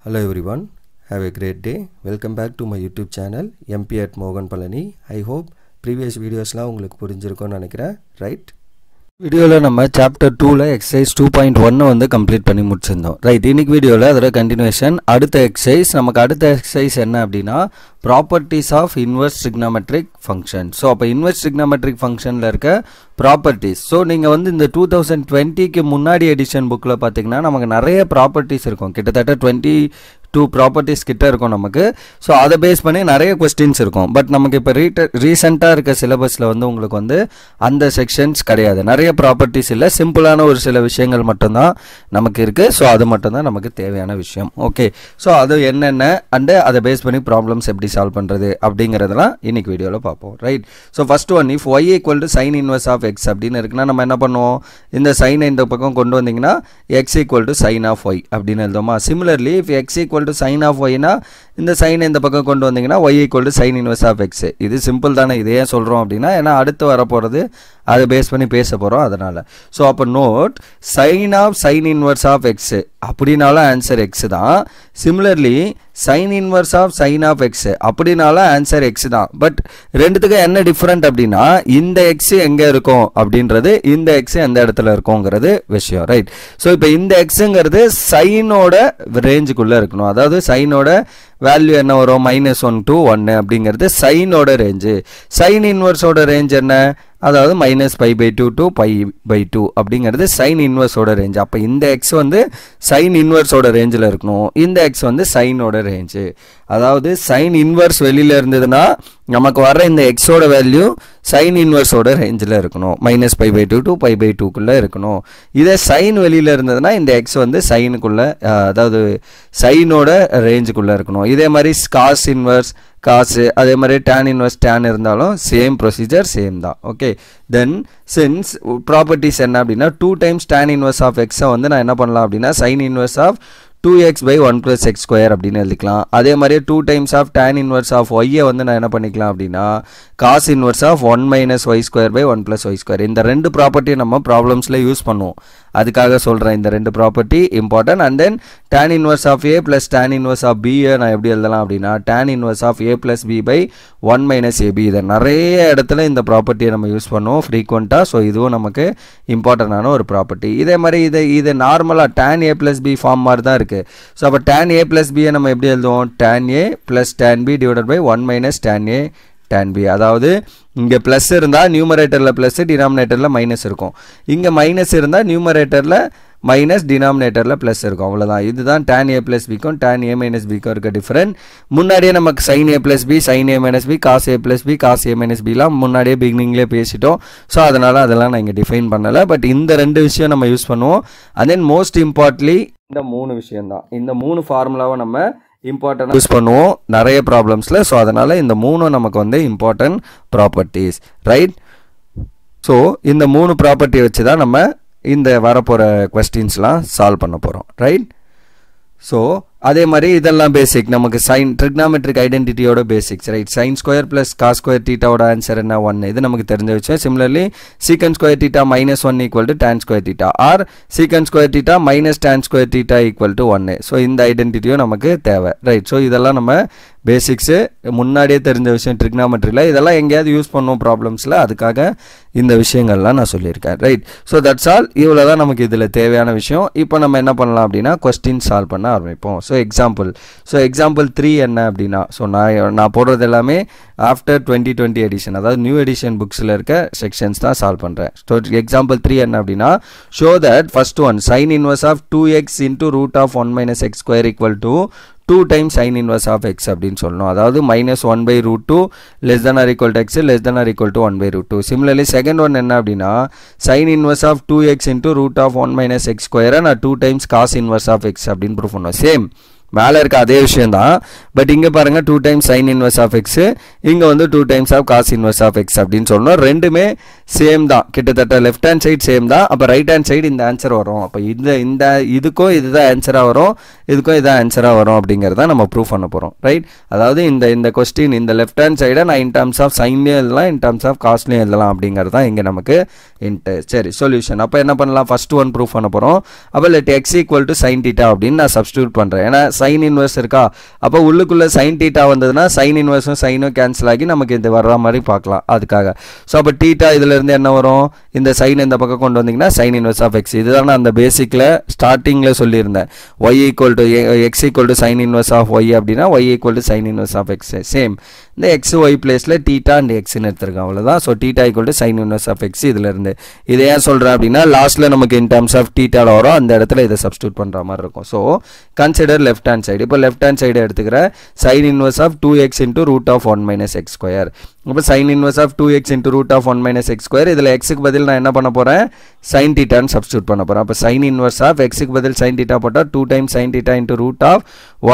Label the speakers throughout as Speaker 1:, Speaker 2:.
Speaker 1: Hello everyone, have a great day. Welcome back to my YouTube channel MP at Mogan Palani. I hope previous videos la உங்களுக்கு புரிஞ்சிருக்கும்னு நினைக்கிறேன், right? வீடியோல நம்ம chapter 2ல exercise 2.1 வந்து complete பண்ணி முடிச்சிருந்தோம், right? இன்னைக்கு வீடியோல அதோட கண்டினியூஷன். அடுத்த எக்சர்சைஸ் நமக்கு அடுத்த எக்சர்சைஸ் என்ன அப்படினா properties of inverse trigonometric function. So அப்போ இன்வெர்ஸ் ட்ரிக்னோமெட்ரிக் ஃபங்க்ஷனில் இருக்க ப்ராப்பர்ட்டிஸ். ஸோ நீங்கள் வந்து இந்த 2020க்கு முன்னாடி எடிஷன் புக்கில் பார்த்தீங்கன்னா நமக்கு நிறைய ப்ராப்பர்ட்டிஸ் இருக்கும், கிட்டத்தட்ட 22 ப்ராப்பர்ட்டிஸ் கிட்ட இருக்கும் நமக்கு. ஸோ அதை பேஸ் பண்ணி நிறைய கொஸ்டின்ஸ் இருக்கும். பட் நமக்கு இப்போ ரீசெண்டாக இருக்க சிலபஸில் வந்து உங்களுக்கு வந்து அந்த செக்ஷன்ஸ் கிடையாது, நிறைய ப்ராப்பர்ட்டிஸ் இல்லை, சிம்பிளான ஒரு சில விஷயங்கள் மட்டும்தான் நமக்கு இருக்குது. ஸோ அது மட்டும்தான் நமக்கு தேவையான விஷயம். ஓகே, ஸோ அது என்னென்ன அண்டு அதை பேஸ் பண்ணி ப்ராப்ளம்ஸ் எப்படி சால்வ் பண்ணுறது அப்படிங்கிறதெல்லாம் இன்னைக்கு வீடியோவில் பார்ப்போம், right? So first one, if y equal to sine inverse of x அப்படின்னு இருக்குன்னா நம்ம என்ன பண்ணுவோம், இந்த சைனை இந்த பக்கம் கொண்டு வந்தீங்கன்னா X equal to sine of Y அப்படின்னு எழுதுமா. Similarly if X equal to sine of ஒய்னா இந்த சைனை இந்த பக்கம் கொண்டு வந்தீங்கன்னா y equal to sine inverse of X. இது சிம்பிள் தானே, இதே சொல்கிறோம் அப்படின்னா ஏன்னா அடுத்து வரப்போகிறது அதை பேஸ் பண்ணி பேச போகிறோம் அதனால். ஸோ அப்போ note sine of sine inverse of x அப்படின்னாலும் ஆன்சர் எக்ஸ் தான். Similarly sine inverse of sine of x அப்படின்னாலும் ஆன்சர் எக்ஸ் தான். பட் ரெண்டுத்துக்கு என்ன டிஃப்ரெண்ட் அப்படின்னா இந்த எக்ஸ் எங்கே இருக்கும் அப்படின்றது, இந்த எக்ஸ் எந்த இடத்துல இருக்குங்கிறது விஷயம், ரைட்? ஸோ இப்போ இந்த எக்ஸுங்கிறது சைனோட ரேஞ்சுக்குள்ளே இருக்கணும். அதாவது சைனோட வேல்யூ என்ன வரும், -1 to 1 அப்படிங்கிறது சைனோட ரேஞ்சு. சைன் இன்வெர்ஸோட ரேஞ்ச் என்ன, அதாவது -π/2 to π/2 அப்படிங்கிறது சைன் இன்வெர்ஸோட ரேஞ்ச். அப்போ இந்த எக்ஸ் வந்து சைன் இன்வெர்ஸோட ரேஞ்சில் இருக்கணும், இந்த எக்ஸ் வந்து சைனோட ரேஞ்சு. அதாவது சைன் இன்வெர்ஸ் வெளியில் இருந்ததுன்னா நமக்கு வர இந்த எக்ஸோட வேல்யூ சைன் இன்வெர்ஸோட ரேஞ்சில் இருக்கணும், -π/2 to π/2க்குள்ளே இருக்கணும். இதே சைன் வெளியில் இருந்ததுன்னா இந்த எக்ஸ் வந்து சைனுக்குள்ளே, அதாவது சைனோட ரேஞ்சுக்குள்ளே இருக்கணும். இதே மாதிரி காஸ் இன்வெர்ஸ் காசு, அதே மாதிரி டேன் இன்வெர்ஸ் டேன் இருந்தாலும் சேம் ப்ரொசீஜர், சேம் தான். ஓகே, தென் சின்ஸ் ப்ராப்பர்ட்டிஸ் என்ன அப்படின்னா 2 times டேன் இன்வெர்ஸ் ஆஃப் எக்ஸை வந்து நான் என்ன பண்ணலாம் அப்படின்னா sign inverse of 2x/1 + x² அப்படின்னு எழுதிக்கலாம். அதே மாதிரி 2 times of tan inverse of ஒய்யை வந்து நான் என்ன பண்ணிக்கலாம் அப்படின்னா cos inverse of 1 - y²/1 + y². இந்த ரெண்டு ப்ராப்பர்ட்டியை நம்ம ப்ராப்ளம்ஸில் யூஸ் பண்ணுவோம், அதுக்காக சொல்கிறேன். இந்த ரெண்டு property important. And then tan inverse of a + tan inverse of b நான் எப்படி எழுதலாம் அப்படின்னா tan inverse of a + b/1 - ab. இதை நிறைய இடத்துல இந்த ப்ராப்பர்ட்டியை நம்ம யூஸ் பண்ணுவோம் ஃப்ரீக்வெண்ட்டாக. ஸோ இதுவும் நமக்கு இம்பார்ட்டண்டான ஒரு ப்ராப்பர்ட்டி. இதே மாதிரி இது நார்மலாக டேன் a + b ஃபார்ம் மாதிரி தான் இருக்குது. ஸோ அப்போ tan a + b நம்ம எப்படி எழுதுவோம், tan a + tan b / 1 - tan a tan b. அதாவது இங்கே ப்ளஸ் இருந்தால் நியூமரேட்டரில் ப்ளஸ், டினாமினேட்டரில் மைனஸ் இருக்கும். இங்கே மைனஸ் இருந்தால் நியூமரேட்டரில் மைனஸ், டினாமினேட்டரில் ப்ளஸ் இருக்கும், அவ்வளோதான். இதுதான் tan a + bக்கும் tan a - bக்கும் இருக்க டிஃப்ரெண்ட். முன்னாடியே நமக்கு sin a + b, sin a - b, cos a + b, cos a - bலாம் முன்னாடியே பிகினிங்லேயே பேசிட்டோம். ஸோ அதனால் அதெல்லாம் நான் இங்கே டிஃபைன் பண்ணலை. பட் இந்த ரெண்டு விஷயம் நம்ம யூஸ் பண்ணுவோம். அண்ட் தென் மோஸ்ட் இம்பார்ட்லி இந்த 3 விஷயம்தான், இந்த 3 ஃபார்முலாவை நம்ம இம்பார்ட்டன்ட் யூஸ் பண்ணுவோம் நிறைய ப்ராப்ளம்ஸில். ஸோ அதனால் இந்த 3 நமக்கு வந்து இம்பார்ட்டன்ட் ப்ராப்பர்ட்டிஸ், ரைட்? ஸோ இந்த 3 ப்ராப்பர்ட்டி வச்சு தான் நம்ம இந்த வரப்போகிற கொஸ்டின்ஸ்லாம் சால்வ் பண்ண போகிறோம், ரைட்? ஸோ அதே மாதிரி இதெல்லாம் பேசிக், நமக்கு சைன் ட்ரிக்னாமெட்ரிக் ஐடென்டிட்டியோட பேசிக்ஸ், ரைட்? sin² + cos² θவோட ஆன்சர் என்ன, 1. இது நமக்கு தெரிஞ்ச விஷயம். Similarly sec² θ -1 = tan² θ R sec² θ - tan² θ = 1. So இந்த ஐடென்டிட்டியும் நமக்கு தேவை, ரைட்? ஸோ இதெல்லாம் நம்ம பேசிக்ஸு முன்னாடியே தெரிஞ்ச விஷயம் ட்ரிக்னாமெட்ரியில். இதெல்லாம் எங்கேயாவது யூஸ் பண்ணுவோம் ப்ராப்ளம்ஸில், அதுக்காக இந்த விஷயங்கள்லாம் நான் சொல்லியிருக்கேன், ரைட்? So that's all. இவ்வளோ தான் நமக்கு இதில் தேவையான விஷயம். இப்போ நம்ம என்ன பண்ணலாம் அப்படின்னா கொஸ்டின் சால்வ் பண்ண ஆரம்பிப்போம். ஸோ எக்ஸாம்பிள் 3 என்ன அப்படின்னா, ஸோ நான் போடுறது எல்லாமே ஆஃப்டர் 2020 எடிஷன், அதாவது நியூ எடிஷன் புக்ஸில் இருக்க செக்ஷன்ஸ் தான் சால்வ் பண்ணுறேன். ஸோ எக்ஸாம்பிள் 3 என்ன அப்படின்னா show that first one sine inverse of 2x × √(1 - x²) = 2 times sin inverse of x அப்படின்னு சொல்லணும். அதாவது -1/√2 < x < 1/√2. சிமிலர்லி செகண்ட் ஒன் என்ன அப்படின்னா sin inverse of 2x × √(1 - x²) நான் 2 times cos inverse of x அப்படின்னு ப்ரூவ் பண்ணுவோம். சேம் மேலே இருக்க அதே விஷயம் தான். பட் இங்கே பாருங்கள் 2 times sin inverse of x, இங்கே வந்து 2 times of cos inverse of x அப்படின்னு சொல்லணும். ரெண்டுமே சேம் தான், கிட்டத்தட்ட லெஃப்ட் ஹேண்ட் சைடு சேம் தான். அப்போ ரைட் ஹேண்ட் சைடு இந்த ஆன்சர் வரும். அப்போ இதுக்கும் இதுதான் ஆன்சராக வரும், இதுக்கும் இதான் ஆன்சராக வரும் அப்படிங்கிறத நம்ம ப்ரூவ் பண்ண போகிறோம், ரைட்? அதாவது இந்த கொஸ்டின் இந்த லெஃப்ட் ஹேண்ட் சைடை நான் இன் டர்ம்ஸ் ஆஃப் சைன்லேயும் எழுதலாம், இன் டர்ம்ஸ் ஆஃப் காஸ்ட்லேயும் எழுதலாம் அப்படிங்கிறது தான் இங்கே நமக்கு இன்ட்டு. சரி, சொல்யூஷன். அப்போ என்ன பண்ணலாம், ஃபர்ஸ்ட் ஒன் ப்ரூவ் பண்ண போகிறோம். அப்போ let x = sin θ அப்படின்னு நான் சப்ஸ்டியூட் பண்ணுறேன். ஏன்னா சைன் இன்வர்ஸ் இருக்கா. அப்போ உள்ளுக்குள்ளே சைன் தீட்டா வந்ததுன்னா சைன் இன்வர்ஸும் சைனும் கேன்சல் ஆகி நமக்கு இது வர்ற மாதிரி பார்க்கலாம் அதுக்காக. ஸோ அப்போ தீட்டா இதிலேருந்து என்ன வரும், இந்த சைன் இந்த பக்கம் கொண்டு வந்தீங்கன்னா சைன் இன்வர்ஸ் ஆஃப் எக்ஸ். இதுதான் நான் அந்த பேசிக்கில் ஸ்டார்டிங்கில் சொல்லியிருந்தேன். Y equal to X equal to sine inverse of Y அப்படின்னா Y equal to sine inverse of X. Same இந்த எக்ஸ் ஒய் பிளேஸில் தீட்டா அண்ட் எக்ஸ்ன்னு எடுத்துருக்கேன், அவ்வளோதான். So theta equal to sine inverse of X. இதிலேருந்து இதை ஏன் சொல்கிறேன் அப்படின்னா லாஸ்ட்டில் நமக்கு இன் டர்ம்ஸ் ஆஃப் தீட்டாவில் வரும், அந்த இடத்துல இதை சப்ஸ்டியூட் பண்ணுற மாதிரி இருக்கும். So consider left hand side. இப்போ லெஃப்ட் ஹேண்ட் சைடு எடுத்துக்கிற sine inverse of 2x into root of 1 minus X square. இப்போ sine inverse of 2x into root of 1 minus X square. இதில் எக்ஸுக்கு பதில் நான் என்ன பண்ண போகிறேன், சைன் தீட்டான்னு சப்ஸ்டியூட் பண்ண போகிறேன். அப்போ சைன் இன்வர்ஸ் ஆஃப் எக்ஸுக்கு பதில் சைன் தீட்டா போட்டால் 2 times sine theta into root of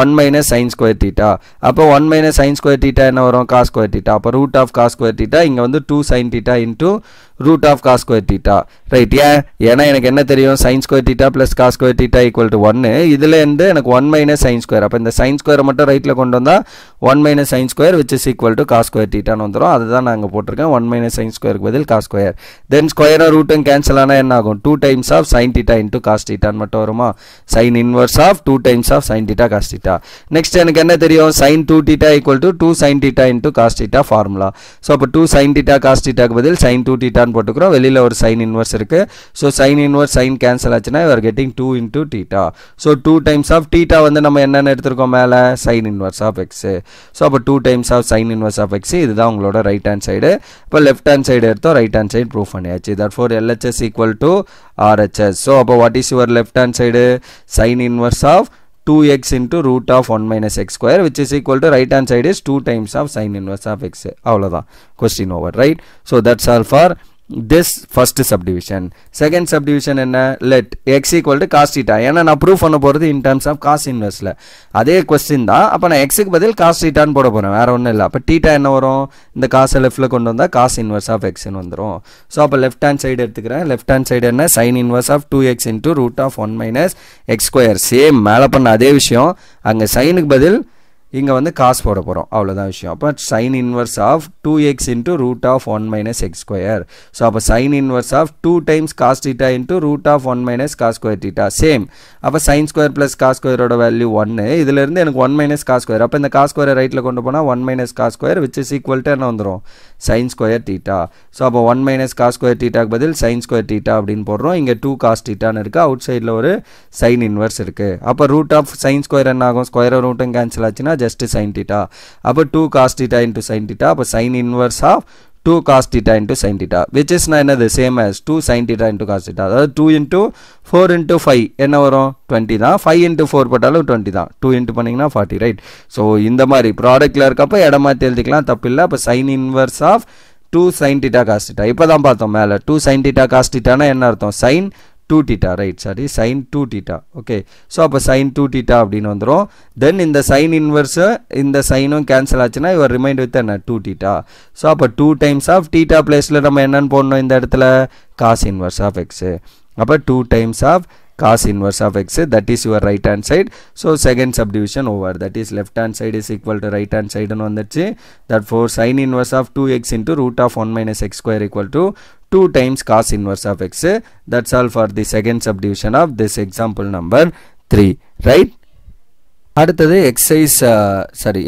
Speaker 1: 1 minus sine square theta. அப்போ 1 மைனஸ் சைன் ஸ்கொயர் தீட்டா என்ன வரும், காஸ் ஸ்கொயர் தீட்டா. அப்போ root of cos square theta இங்கே வந்து 2 sine theta into root of cos square theta. Right, ஏன்னா எனக்கு என்ன தெரியும், sine square theta plus cos square theta equal to 1. இதுலேருந்து எனக்கு 1 மைனஸ் சைன் ஸ்கொயர். அப்போ இந்த சைன் ஸ்கொயரை மட்டும் ரைட்டில் கொண்டு வந்தால் 1 minus sine square which is equal to cos square தீட்டான்னு வந்துடும். அதுதான் நாங்கள் போட்டிருக்கேன், 1 மைனஸ் சைன் ஸ்கொயருக்கு பதில் காஸ் ஸ்கொயர். தென் ஸ்கொயரும் ரூட்டும் கேன்சல் ஆனால் என்ன ஆகும், 2 times of sine theta into cos தீட்டான்னு மட்டும் வருமா. Sine inverse of 2 times of sine theta cos theta. Next எனக்கு என்ன தெரியும், sine 2 theta equal to 2 sine theta into cos theta formula. So அப்போ 2 சைன் தீட்டா காஸ் தீட்டாக்கு பதில் சைன் 2 தீட்டான்னு போட்டுக்கிறோம். வெளியில் ஒரு சைன் இன்வர்ஸ் இருக்குது. So sine inverse sine cancel ஆச்சுன்னா you are getting 2 into theta. So 2 times of theta வந்து நம்ம என்னென்ன எடுத்திருக்கோம் மேலே, sine inverse of x. So அப்போ 2 times of sine inverse of x. இதுதான் உங்களோட ரைட் ஹேண்ட் சைடு. இப்போ லெஃப்ட் ஹேண்ட் சைடு எடுத்தோம், ரைட் ஹேண்ட் சைடு ப்ரூவ் பண்ணியாச்சு. therefore LHS equal to RHS. So அப்போ what is your left hand side, sin inverse of 2x into root of 1 minus x square which is equal to right hand side is 2 times of sin inverse of x. அவ்வளோதான், question over, right? So that's all for this first subdivision. Second subdivision என்ன, let x equal to cos theta. ஏன்னா நான் prove பண்ண போகிறது in terms of cos inverseல அதே question தான். அப்போ நான் எக்ஸுக்கு பதில் காஸ் தீட்டான்னு போட போகிறேன், வேறு ஒன்றும் இல்லை. அப்போ தீட்டா என்ன வரும், இந்த காசை லெஃப்ட்டில் கொண்டு வந்தால் காஸ் இன்வர்ஸ் ஆஃப் எக்ஸ்ன்னு வந்துடும். ஸோ அப்போ லெஃப்ட் ஹேண்ட் சைடு எடுத்துக்கிறேன். லெஃப்ட் ஹேண்ட் சைடு என்ன, sine inverse of 2x into root of 1 minus X square. Same மேலே பண்ண அதே விஷயம், அங்கே சைனுக்கு பதில் இங்கே வந்து காஸ் போட போகிறோம், அவ்வளோதான் விஷயம். அப்போ sine inverse of 2x into root of 1 minus X square. So அப்போ sine inverse of 2 times cos theta into root of 1 minus cos square theta. Same, அப்போ சைன் ஸ்கொயர் ப்ளஸ் காஸ் ஸ்கொயரோட வேல்யூ 1. இதிலேருந்து எனக்கு 1 மைனஸ் காஸ் ஸ்கொயர். அப்போ இந்த cos ஸ்கொயரை ரைட்டில் கொண்டு போனால் 1 minus cos square which is equal to என்ன வந்துடும், சைன் ஸ்கொயர் தீட்டா. ஸோ அப்போ 1 மைனஸ் காஸ் ஸ்கொயர் தீட்டாக்கு பதில் சைன் ஸ்கொயர் தீட்டா அப்படின்னு போடுறோம். இங்கே 2 காஸ் தீட்டான்னு இருக்குது, அவுட் சைடில் ஒரு சைன் இன்வர்ஸ் இருக்குது. அப்போ ரூட் ஆஃப் சைன் ஸ்கொயர் என்ன ஆகும், ஸ்கொயர் ரூட்டும் கேன்சல் ஆச்சுன்னா ஜஸ்ட் சைன் தீட்டா. அப்போ 2 cos theta into sin theta. அப்போ sin inverse of 2 cos theta into sin theta which is என்னது, same as 2 sin theta into cos theta. அதாவது 2 into 4 into 5 என்ன வரும், 20 தான். 5 into 4 போட்டாலும் 20 தான். 2 into பண்ணிங்கன்னா 40, ரைட். ஸோ இந்த மாதிரி ப்ராடக்ட்டில் இருக்கப்போ இடமாற்றி எழுதிக்கலாம், தப்பு இல்லை. அப்போ sin inverse of 2 sin theta cos theta. இப்போ தான் பார்த்தோம் மேலே 2 sin theta cos theta என்ன அர்த்தம், sin 2 theta, right, sorry sin 2 theta. Okay, so அப்போ sin 2 theta அப்படின்னு வந்துடும். தென் இந்த சைன் இன்வர்ஸு இந்த சைனும் கேன்சல் ஆச்சுன்னா இவர் ரிமைண்ட் வித் என்ன, 2 theta. ஸோ அப்போ 2 டைம்ஸ் ஆஃப் தீட்டா பிளேஸில் நம்ம என்னன்னு போடணும் இந்த இடத்துல, காஸ் இன்வர்ஸ் ஆஃப் எக்ஸு. அப்போ 2 times of cos inverse of x, that is your right hand side. So second subdivision over, that is left hand side is equal to right hand side and வந்துச்சு. Therefore sin inverse of 2x into root of 1 minus x square equal to 2 times cos inverse of x. That's all for the second subdivision of this example number 3, right? அடுத்தது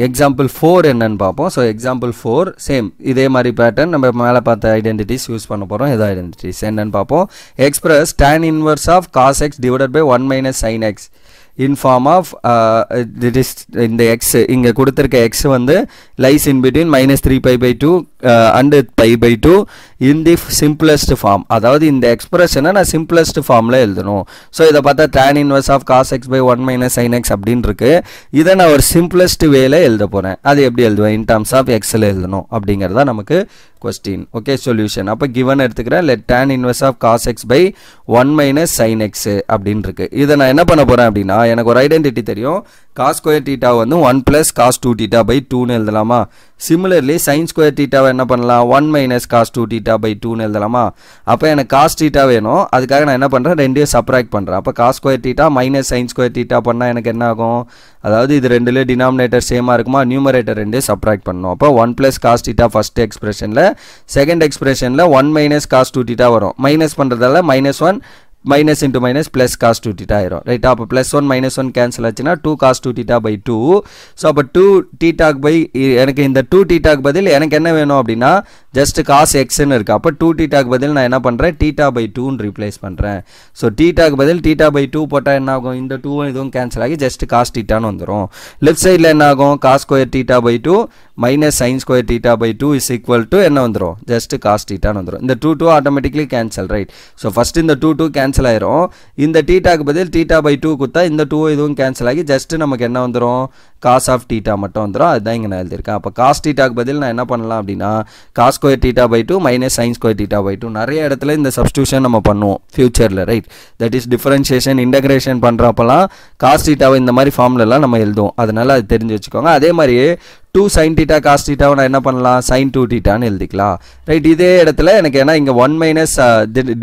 Speaker 1: example 4 என்னன்னு பார்ப்போம். So example 4 same இதே மாதிரி pattern நம்ம மேலே பார்த்த identities use பண்ண போகிறோம். ஏதோ ஐடென்டிட்டிஸ் என்னன்னு பார்ப்போம். Express tan inverse of cos x divided by 1 minus sin x in form of இந்த x இங்கே கொடுத்துருக்க x வந்து lies in between minus 3 pi by 2 and pi by 2 in the simplest form. அதாவது இந்த எக்ஸ்பிரஷனை நான் சிம்பிளஸ்ட் ஃபார்மில் எழுதணும். ஸோ இதை பார்த்தா tan inverse of cos x by 1 minus sin x அப்படின்னு இருக்கு. இதை நான் ஒரு சிம்பிளஸ்ட் வேல எழுத போகிறேன். அது எப்படி எழுதுவேன், in terms of xல் எழுதணும் அப்படிங்கிறதா நமக்கு கொஸ்டின். Okay, solution. அப்போ கிவன் எடுத்துக்கிறேன், let tan inverse of cos x by 1 minus sin x அப்படின்னு இருக்கு. இதை நான் என்ன பண்ண போகிறேன் அப்படின்னா, எனக்கு ஒரு ஐடென்டிட்டி தெரியும், cos ஸ்கொயர் தீட்டா வந்து 1 plus cos 2 theta by 2ன்னு எழுதலாமா. சிமிலர்லி sin ஸ்கொயர் தீட்டாவை என்ன பண்ணலாம், 1 minus cos 2 theta by 2ன்னு எழுதலாமா. அப்போ எனக்கு cos தீட்டா வேணும், அதுக்காக நான் என்ன பண்ணுறேன், ரெண்டையும் சப்ராக்ட் பண்ணுறேன். அப்போ cos square theta minus sin square theta பண்ணால் எனக்கு என்ன ஆகும், அதாவது இது ரெண்டுலேயே டினாமினேட்டர் சேமாக இருக்குமா, நியூமரேட்டர் ரெண்டையும் சப்ராக்ட் பண்ணணும். அப்போ 1 plus cos தீட்டா ஃபஸ்ட் எக்ஸ்பிரஷனில், செகண்ட் எக்ஸ்பிரஷனில் 1 minus cos 2 theta வரும். மைனஸ் பண்ணுறதால -1 minus into minus plus cos 2 theta ஆயிரும் ரைட். அப்போ plus 1 minus 1 கேன்சல் ஆச்சுன்னா 2 cos 2 theta by 2. ஸோ அப்போ 2 theta by எனக்கு இந்த 2 theta பதில் எனக்கு என்ன வேணும் அப்படின்னா ஜஸ்ட் cos xன்னு இருக்கு. அப்போ 2 theta பதில் நான் என்ன பண்ணுறேன் theta by 2ன்னு ரீப்ளேஸ் பண்ணுறேன். ஸோ theta பதில் theta by 2 போட்டால் என்ன ஆகும், இந்த 2 இதுவும் கேன்சல் ஆகி ஜஸ்ட் cos thetaன்னு வந்துடும். லெஃப்ட் சைடில் என்ன ஆகும், cos square theta by 2 minus sin square theta by 2 is equal to என்ன வந்துடும், ஜஸ்ட் cos thetaன்னு வந்துடும். இந்த 2 automatically cancel right. So first இந்த 2 கேன்சல் ஆயிரும். இந்த தீட்டாக்கு பதில் theta by 2 கொடுத்தா இந்த 2 இதுவும் கேன்சல் ஆகி ஜஸ்ட் நமக்கு என்ன வந்துடும், cos of theta மட்டும் வந்துடும். அதுதான் இங்கே நான் எழுதியிருக்கேன். அப்போ cos thetaக்கு பதில் நான் என்ன பண்ணலாம் அப்படின்னா cos square theta by 2 minus sin square theta by 2. நிறைய இடத்துல இந்த சப்ஸ்டியூஷன் நம்ம பண்ணுவோம் ஃபியூச்சரில் right. That is differentiation integration பண்ணுறப்பெல்லாம் cos thetaவை இந்த மாதிரி ஃபார்ம்லலாம் நம்ம எழுதுவோம். அதனால அது தெரிஞ்சு வச்சுக்கோங்க. அதே மாதிரியே 2 sin theta cos theta நான் என்ன பண்ணலாம், sin 2 thetaன்னு எழுதிக்கலாம் ரைட். இதே இடத்துல எனக்கு ஏன்னா இங்கே 1 மைனஸ்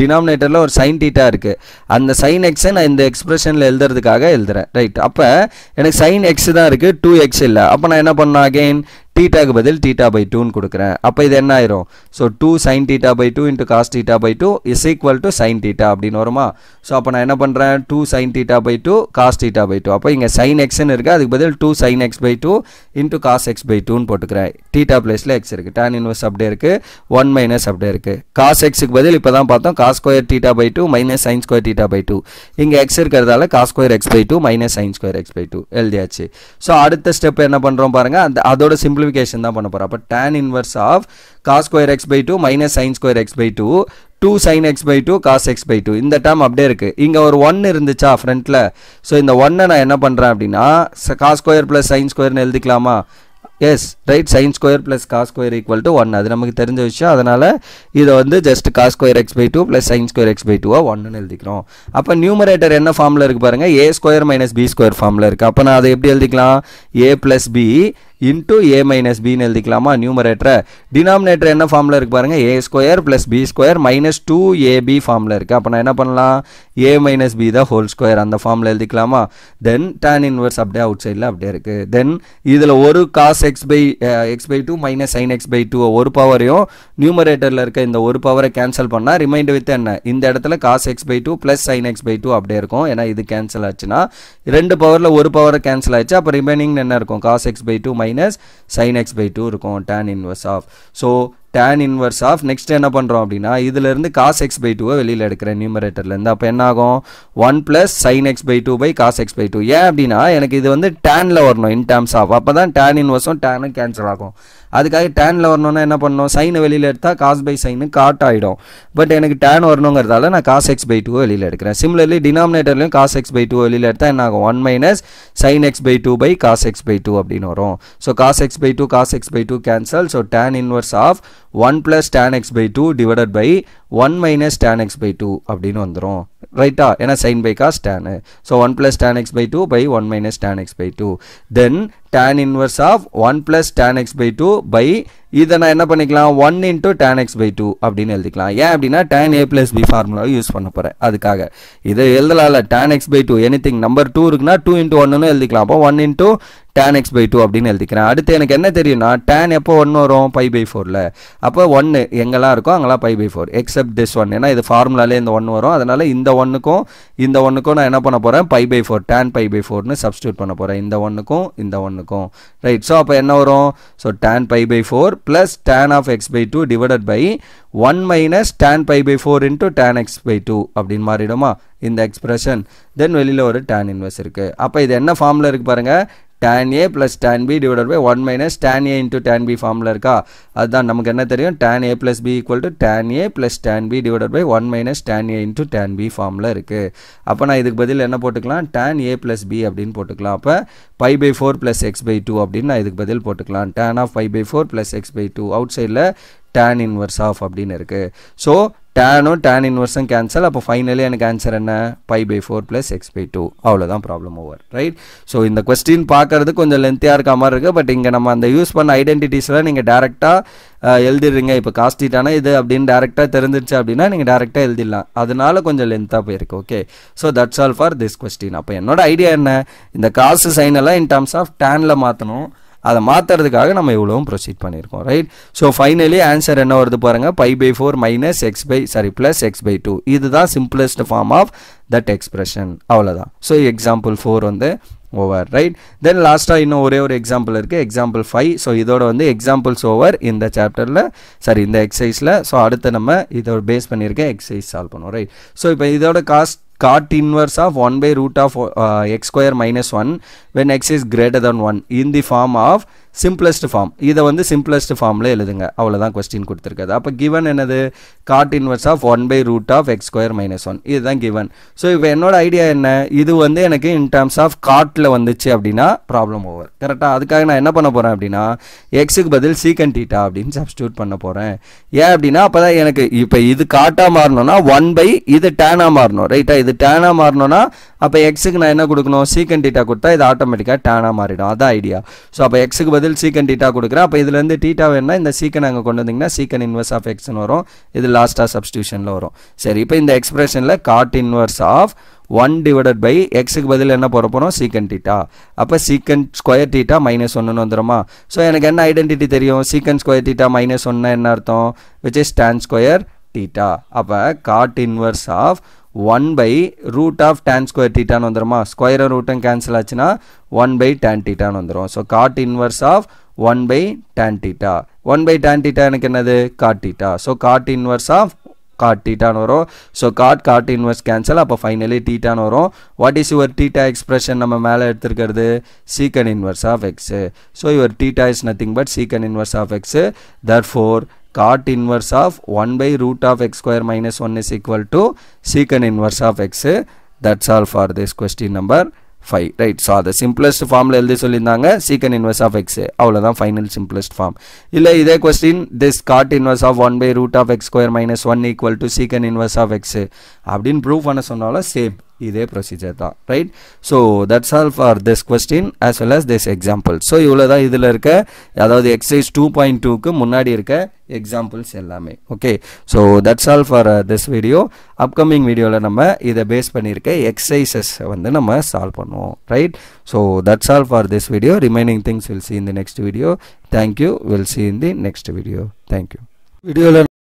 Speaker 1: டினாமினேட்டரில் ஒரு sin theta இருக்குது. அந்த sin x நான் இந்த எக்ஸ்பிரஷனில் எழுதுறதுக்காக எழுதுறேன் ரைட். அப்போ எனக்கு sin x தான் இருக்குது, 2x இல்லை. அப்போ நான் என்ன பண்ணேன், அகெயின் thetaக்கு பதில் theta by 2ன்னு கொடுக்குறேன். அப்போ இது என்ன ஆயிரும், so 2 sin theta by 2 into cos theta by 2 is equal to sin theta அப்படின்னு வருமா. ஸோ அப்போ நான் என்ன பண்ணுறேன், 2 sin theta by 2 cos theta by 2. அப்போ இங்கே sin xன்னு இருக்குது, அதுக்கு பதில் 2 sin x by 2 into cos x by 2ன்னு போட்டுக்கிறேன். theta பிளேஸில் x இருக்குது, tan inverse அப்படியே இருக்குது, 1 மைனஸ் அப்படியே இருக்குது. cos xக்கு பதில் இப்போ தான் பார்த்தோம் cos square theta by 2 minus sin square theta by 2. இங்கே x இருக்கிறதால cos square x by 2 minus sin square x by 2 எழுதியாச்சு. ஸோ அடுத்த ஸ்டெப் என்ன பண்ணுறோம் பாருங்கள், அதோட சிம்பிளிஃபிகேஷன் தான் பண்ண போகிறோம். அப்போ tan inverse of cos square x by 2 minus sin square x by 2 2 sin x by 2 cos x by 2 இந்த டேர்ம் அப்படியே இருக்குது. இங்கே ஒரு 1 இருந்துச்சா ஃப்ரண்ட்டில். ஸோ இந்த 1 நான் என்ன பண்ணுறேன் அப்படின்னா cos ஸ்கொயர் ப்ளஸ் sin ஸ்கொயர்னு எழுதிக்கலாமா. Yes right, sin square plus cos square equal to 1. அது நமக்கு தெரிஞ்ச விஷயம். அதனால் இதை வந்து just cos square x by 2 plus sin square x by 2 1ன்னு எழுதிக்கிறோம். அப்போ நியூமரேட்டர் என்ன ஃபார்மில் இருக்குது பாருங்கள், a square minus b square ஃபார்மில் இருக்குது. அப்போ நான் அதை எப்படி எழுதிக்கலாம், a ப்ளஸ் b into a minus b எழுதிக்கலாமா நியூமரேட்டரை. டினாமினேட்டர் என்ன ஃபார்மில் இருக்குது பாருங்கள், a square plus b square minus 2ab ஃபார்மில் இருக்குது. அப்போ நான் என்ன பண்ணலாம், a மைனஸ் b தான் ஹோல் ஸ்கொயர் அந்த ஃபார்மில் எழுதிக்கலாமா. தென் tan இன்வர்ஸ் அப்படியே அவுட் சைடில் அப்படியே இருக்குது. தென் இதில் ஒரு cos x by 2 minus sin x by 2 ஒரு பவரையும் நியூமரேட்டரில் இருக்க இந்த ஒரு பவரை கேன்சல் பண்ணால் ரிமைண்டர் வித் என்ன, இந்த இடத்துல cos x by 2 plus sin x by 2 அப்படியே இருக்கும். ஏன்னா இது கேன்சல் ஆச்சுன்னா ரெண்டு பவரில் ஒரு பவரை கேன்சல் ஆச்சு. அப்போ ரிமைனிங் என்ன இருக்கும், cos x by 2 minus sin x by 2 இருக்கும் tan inverse of. So tan inverse of next என்ன பண்ணுறோம் அப்படின்னா இதிலிருந்து cos x by 2 வெளியில் எடுக்கிறேன் நியூமரேட்டர்லேருந்து. அப்போ என்ன ஆகும், 1 plus sin x by 2 by cos x by 2. ஏன் அப்படின்னா எனக்கு இது வந்து tanல வரணும் in terms of, அப்போ தான் tan inverseம் tanனும் கேன்சல் ஆகும். அதுக்காக tanல வரணும்னா என்ன பண்ணணும், சைனை வெளியில் எடுத்தால் cos by sin காட் ஆகிடும். பட் எனக்கு tan வரணுங்கிறதால நான் cos x by 2 வெளியில் எடுக்கிறேன். சிமிலர்லி டினாமினேட்டர்லையும் cos x by 2 வெளியில் எடுத்தால் என்ன ஆகும், 1 minus sin x by 2 by cos x by 2 அப்படின்னு வரும். So cos x by 2 cos x by 2 cancel. So tan inverse of 1 plus tan x by 2 divided by 1 minus tan x by 2 அப்படின்னு வந்துடும் ரைட்டா. ஏன்னா sin by cos tan. So 1 plus tan x by 2 by 1 minus tan x by 2. Then tan inverse of 1 plus tan x by 2 by இதை நான் என்ன பண்ணிக்கலாம், 1 into tan x by 2 அப்படின்னு எழுதிக்கலாம். ஏன் அப்படின்னா tan a plus b ஃபார்முலாவை use பண்ண போகிறேன். அதுக்காக இதை எழுதலாம்ல, tan x by 2 anything number 2 இருக்குன்னா 2 into 1ன்னு எழுதிக்கலாம். அப்போ 1 into tan x by 2 அப்படின்னு எழுதிக்கிறேன். அடுத்து எனக்கு என்ன தெரியும்னா tan எப்போ 1 வரும், pi by 4ல. அப்போ 1 எங்கெல்லாம் இருக்கோ அங்கெல்லாம் pi by 4 except this one. ஏன்னா இது ஃபார்முலாலே இந்த 1 வரும். அதனால இந்த 1க்கும் இந்த 1க்கும் நான் என்ன பண்ண போகிறேன், pi by 4 tan pi by 4ன்னு substitute பண்ண போகிறேன் இந்த 1க்கும் இந்த 1க்கும் ரைட். ஸோ அப்போ என்ன வரும், so tan pi by 4 plus tan of x by 2 divided by 1 minus tan pi by 4 into tan x by 2 அப்படின்னு மாறிடுமா இந்த எக்ஸ்பிரஷன். தென் வெளியில் ஒரு tan இன்வெர்ஸ் இருக்குது. அப்போ இது என்ன ஃபார்மில் இருக்குது பாருங்கள், tan a plus tan b divided by 1 minus tan a into tan b ஃபார்மில் இருக்கா. அதுதான் நமக்கு என்ன தெரியும், tan a plus b equal to tan a plus tan b divided by 1 minus tan a into tan b ஃபார்மில் இருக்குது. அப்போ நான் இதுக்கு பதில் என்ன போட்டுக்கலாம், tan a plus b அப்படின்னு போட்டுக்கலாம். அப்போ pi by 4 plus x by 2 அப்படின்னு நான் இதுக்கு பதில் போட்டுக்கலாம். tan of pi by 4 plus x by 2 அவுட் சைடில் tan inverse of அப்படின்னு இருக்குது. ஸோ டேனும் tan இன்வர்ஸும் கேன்சல். அப்போ ஃபைனலி எனக்கு ஆன்சர் என்ன, pi by 4 plus x by 2. அவ்வளோதான் ப்ராப்ளம் ஓவர் ரைட். ஸோ இந்த கொஸ்டின் பார்க்கறது கொஞ்சம் லென்த்தியாக இருக்க மாதிரி இருக்குது. பட் இங்கே நம்ம அந்த யூஸ் பண்ண ஐடென்டிட்டிஸில் நீங்கள் டேரெக்டாக எழுதிடுறீங்க. இப்போ காஸ்டிட்டானா இது அப்படின்னு டேரெக்டாக தெரிஞ்சிருச்சு அப்படின்னா நீங்கள் டேரெக்டாக எழுதிடலாம். அதனால கொஞ்சம் லென்த்தாக போயிருக்கு. Okay, so that's all for this question. அப்போ என்னோட ஐடியா என்ன, இந்த காசு சைனெல்லாம் இன் டர்ம்ஸ் ஆஃப் டேனில் மாற்றணும். அதை மாற்றுறதுக்காக நம்ம இவ்வளவும் ப்ரொசீட் பண்ணியிருக்கோம் ரைட். ஸோ ஃபைனலி ஆன்சர் என்ன வருது பாருங்கள், π/4 மைனஸ் ப்ளஸ் x/2. இதுதான் simplest form of that expression, அவ்வளோதான். ஸோ எக்ஸாம்பிள் 4 வந்து ஓவர் ரைட். தென் லாஸ்ட்டாக இன்னும் ஒரே ஒரு எக்ஸாம்பிள் இருக்குது, எக்ஸாம்பிள் 5. ஸோ இதோட வந்து எக்ஸாம்பிள்ஸ் ஓவர் இந்த சாப்டரில், இந்த எக்ஸசைஸில். ஸோ அடுத்து நம்ம இதோட பேஸ் பண்ணியிருக்கேன் எக்ஸசைஸ் சால்வ் பண்ணுவோம் ரைட். ஸோ இப்போ இதோட cot inverse of 1 by root of x square minus 1 when x is greater than 1 in the form of simplest form. இதை வந்து simplest formல எழுதுங்க, அவ்வளோதான் கொஸ்டின் கொடுத்துருக்காது. அப்போ given என்னது, cot inverse of 1 by root of x square minus 1, இதுதான் given. So இப்போ என்னோட idea என்ன, இது வந்து எனக்கு in terms of cotல வந்துச்சு அப்படின்னா ப்ராப்ளம் ஓவர் கரெக்டாக. அதுக்காக நான் என்ன பண்ண போகிறேன் அப்படின்னா எக்ஸுக்கு பதில் சீக்கன் தீட்டா அப்படின்னு சப்ஸ்டியூட் பண்ண போகிறேன். ஏன் அப்படின்னா அப்போ தான் எனக்கு இப்போ இது காட்டாக மாறணும்னா 1 by இது டேனாக மாறணும் ரைட்டா. இது டேனாக மாறணும்னா அப்போ எக்ஸுக்கு நான் என்ன கொடுக்கணும், சீக்கன் தீட்டா கொடுத்தா இது ஆட்டோமேட்டிக்காக டேனாக மாறிடும், அதான் ஐடியா. ஸோ அப்போ எக்ஸுக்கு பதில் சீக்கன் தீட்டா கொடுக்குறேன். அப்போ இதுலேருந்து தீட்டா வேணும்னா இந்த சீக்கன் அங்கே கொண்டு வந்தீங்கன்னா சீக்கன் இன்வர்ஸ் ஆஃப் எக்ஸ்னு வரும், இது லாஸ்ட்டாக சப்ஸ்டியூஷனில் வரும். சரி, இப்போ இந்த எக்ஸ்பிரஷனில் cot inverse of 1 divided by எக்ஸுக்கு பதில் என்ன போட போகிறோம், சீக்கன் தீட்டா. அப்போ சீக்கன் ஸ்கொயர் தீட்டா -1 வந்துடுமா. ஸோ எனக்கு என்ன ஐடென்டிட்டி தெரியும், சீக்கன் ஸ்கொயர் தீட்டா -1 என்ன அர்த்தம், which is tan square theta. அப்போ cot inverse of 1 by root of tan square theta வந்துருமா, ஸ்கொயர் ரூட்டும் கேன்சல் ஆச்சுன்னா 1 by tan theta வந்துரும். So cot inverse of 1 by tan theta. 1 by tan theta எனக்கு என்னது, cot theta. So cot inverse of cot தீட்டான்னு வரும். So cot inverse cancel, அப்போ finally தீட்டான்னு வரும். What is your theta expression, நம்ம மேலே எடுத்துருக்கிறது secant inverse of x. So your theta is nothing but secant inverse of x. therefore cot inverse of 1 by root of x square minus 1 is equal to secant inverse of x. That's all for this question number 5 right. So the simplest form எழுதி சொல்லியிருந்தாங்க secant inverse of x, அவ்வளோதான் final simplest form. இல்லை இதே question this cot inverse of 1 by root of x square minus 1 equal to secant inverse of x அப்படின்னு prove பண்ண சொன்னாலும் same இதே procedure தான் right. So that's all for this question as well as this example. So இவ்வளோ தான் இதில் இருக்க, அதாவது எக்ஸசைஸ் 2.2க்கு முன்னாடி இருக்க எக்ஸாம்பிள்ஸ் எல்லாமே. Okay, so that's all for this video. Upcoming வீடியோவில் நம்ம இதை பேஸ் பண்ணியிருக்க எக்ஸசைசஸ் வந்து நம்ம சால்வ் பண்ணுவோம் right. So that's all for this video. Remaining things will see in the next video. Thank you. We'll see in the next video. Thank you. வீடியோவில்